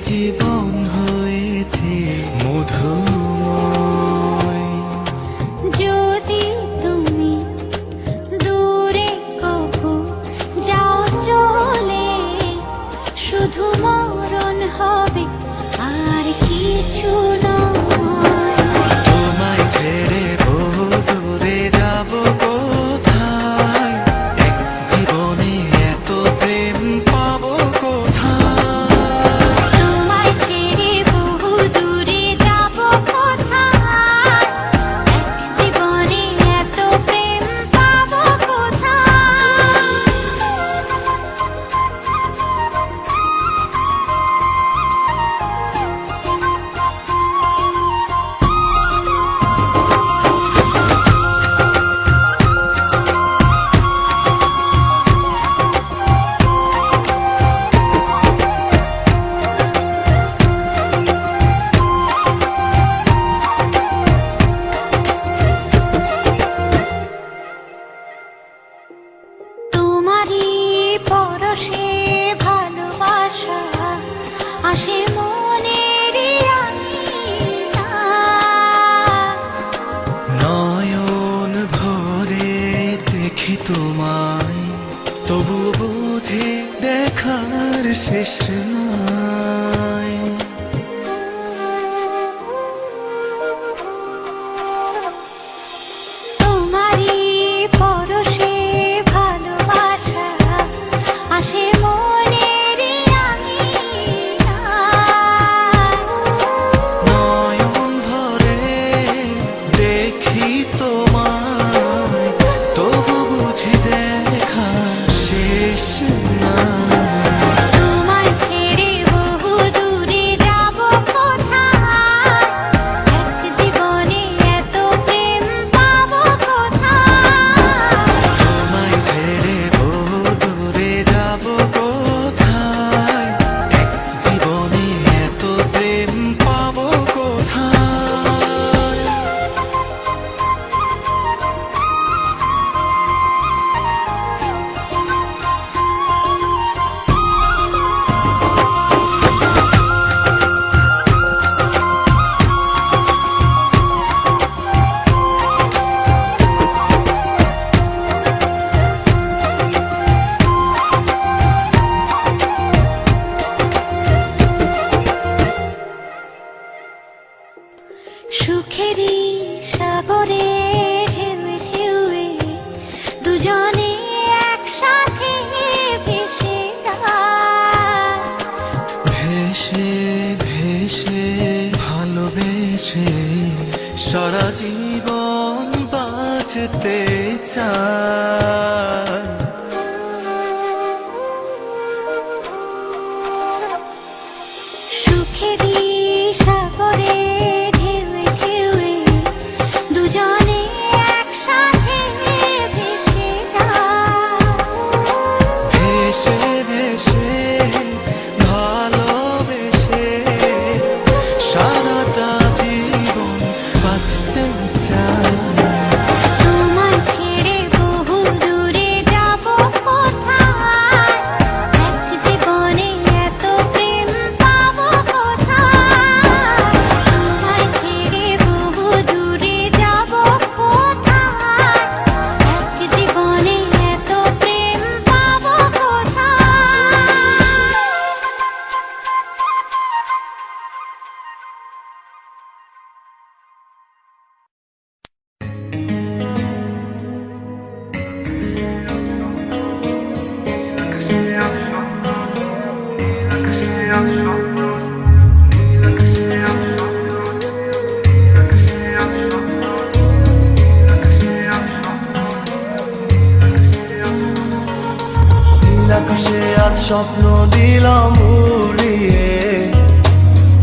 জীবন হয়েছে মধুময়। যদি তুমি দূরে কভু যাও চলে, শুধু মরণ হবে আর কিছু নয়। তোমায় ছেড়ে বহু দূরে যাব কোথায়, এক জীবনে এত প্রেম পাবো কোথায়। তোমায় ছেড়ে বহু দূরে যাব কোথায়, এক জীবনে এত প্রেম পাবো কোথায়। তোমারই পরশে ভালোবাসা আসে মনের নয়ন ভরে দেখি তোমায়, তবু বুঝি দেখার শেষ নাই। তোমারই পরশে ভালোবাসা আসে মনের নয়ন ভরে দেখি তোমায়, তবু বুঝি দেখা শেষ নাই। তোমায় ছেড়ে বহু দূরে যাব কোথায়, এক জীবনে এত প্রেম পাবো কোথায়। তোমায় ছেড়ে বহু দূরে যাব কোথায়, এক জীবনে এত প্রেম পাবো কোথায়। সুখেরই সাগরে ঢেউয়ে ঢেউয়ে দুজনে একসাথে ভেসে যায়। ভেসে ভেসে ভালোবেসে সারা জীবন বাঁচতে চাই। সুখেরই সাগরে ঢেউয়ে ঢেউয়ে দুজনে একসাথে ভেসে যায়। ভেসে ভেসে ভালোবেসে সারাটা জীবন বাঁচতে চাই। তোমায় ছেড়ে বহু দূরে যাব কোথায়, এক জীবনে এত প্রেম পাবো কোথায়। তোমায় ছেড়ে বহু দূরে যাব কোথায়, এক জীবনে এত প্রেম পাবো কোথায়। নীল আকাশে আজ স্বপ্ন দিলাম উড়িয়ে,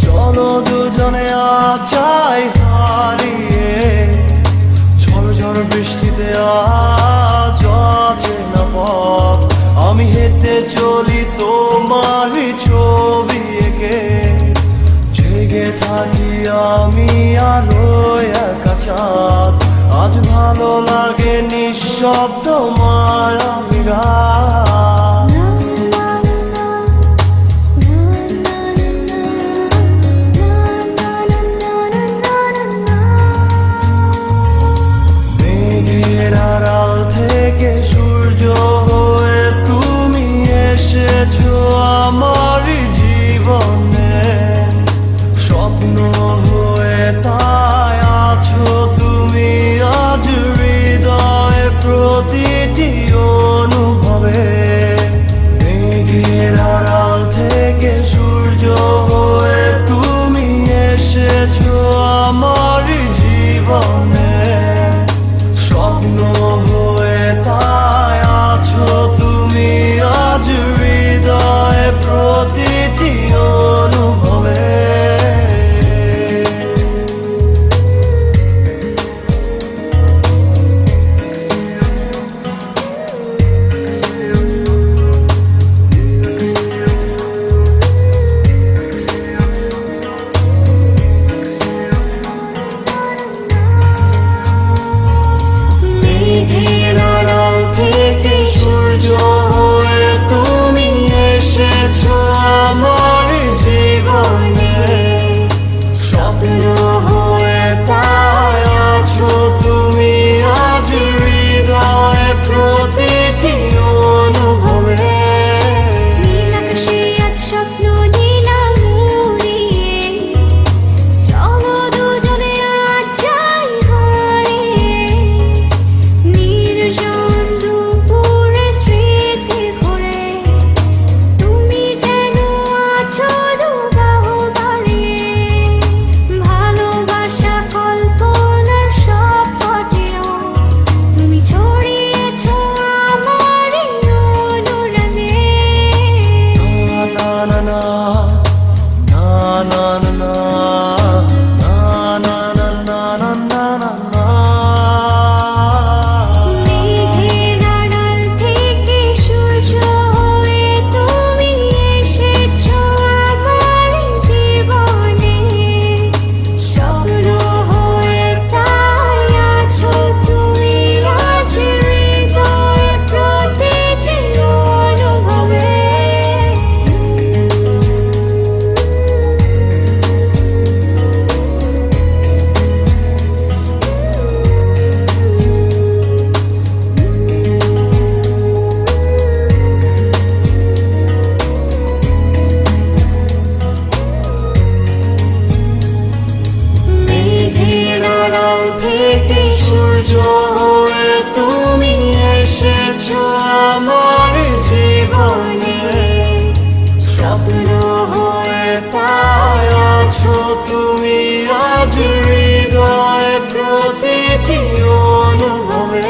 চলো দুজনে আজ যাই হারিয়ে। ঝড় ঝড় বৃষ্টিতে আজ অচেনা পথ, আমি হেঁটে চলি তোমারই ছবি এঁকে। জেগে থাকি আমি আরো একা চাঁদ, আজ ভালো লাগে নিঃশব্দ মায়াবী রাত। না না না না না না না না না না না। মেঘের আড়াল থেকে সূর্য হয়ে তুমি এসেছো আমার জীবনে, স্বপ্ন হয়ে তাই আছো তুমি আজ হৃদয়ে প্রতিটি অনুভবে। মেঘের আড়াল থেকে সূর্য হয়ে তুমি এসেছো আমার জীবনে, স্বপ্ন হয়ে তাই আছো তুমি আজ হৃদয়ে প্রতিটি অনুভবে।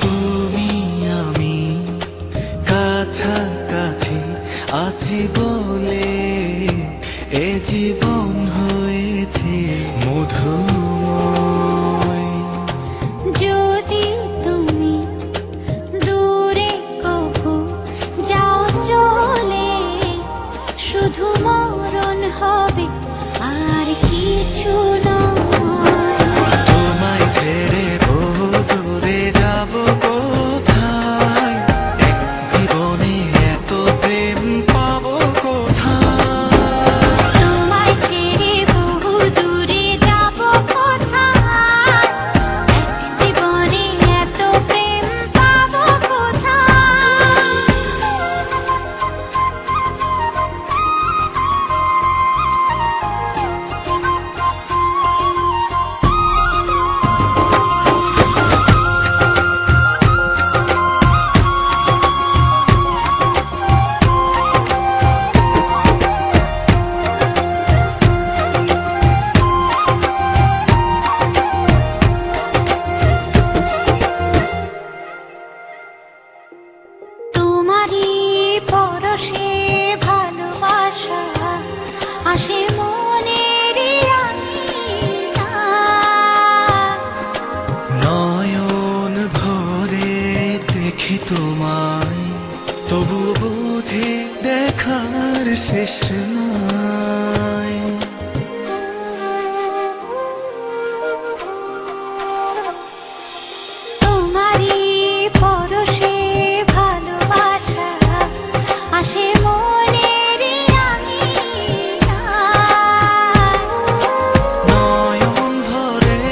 তুমি আমি কাছাকাছি আছি বলে এ জীবন হয়েছে মধুময়। যদি তুমি দূরে কভু যাও চলে, শুধু মরণ হবে আর কিছু নয়। তোমায় ছেড়ে বহু দূরে যাব কোথায়, এক জীবনে এত প্রেম পাবো কোথায়। তোমায় ছেড়ে বহু দূরে যাব কোথায়, এক জীবনে এত প্রেম পাবো কোথায়। তোমারই পরশে ভালোবাসা আসে মনের নয়ন ভরে দেখি তোমায়, তবু বুঝি দেখার শেষ নাই। তোমারই পরশে ভালোবাসা আসে মনের নয়ন ভরে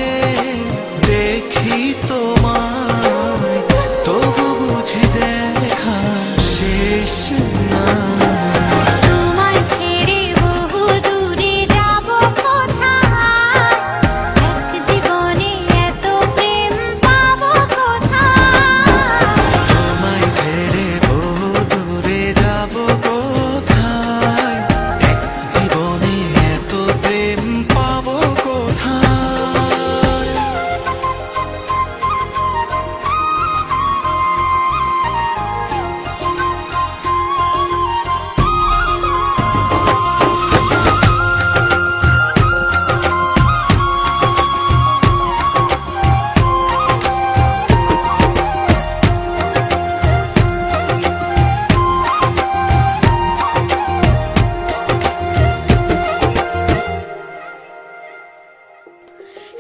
দেখি তোমায়, তবু বুঝি দেখা শেষ নাই। তোমায় ছেড়ে বহু দূরে যাব কোথায়, এক জীবনে এত প্রেম পাবো কোথায়। তোমায় ছেড়ে বহু দূরে যাব কোথায়, এক জীবনে এত প্রেম পাবো কোথায়।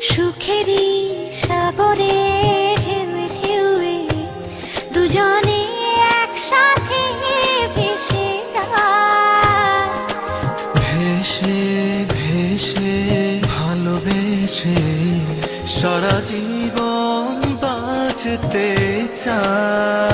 সুখেরই সাগরে ঢেউয়ে ঢেউয়ে দুজনে একসাথে ভেসে যায়। ভেসে ভেসে ভালোবেসে সারা জীবন বাঁচতে চাই।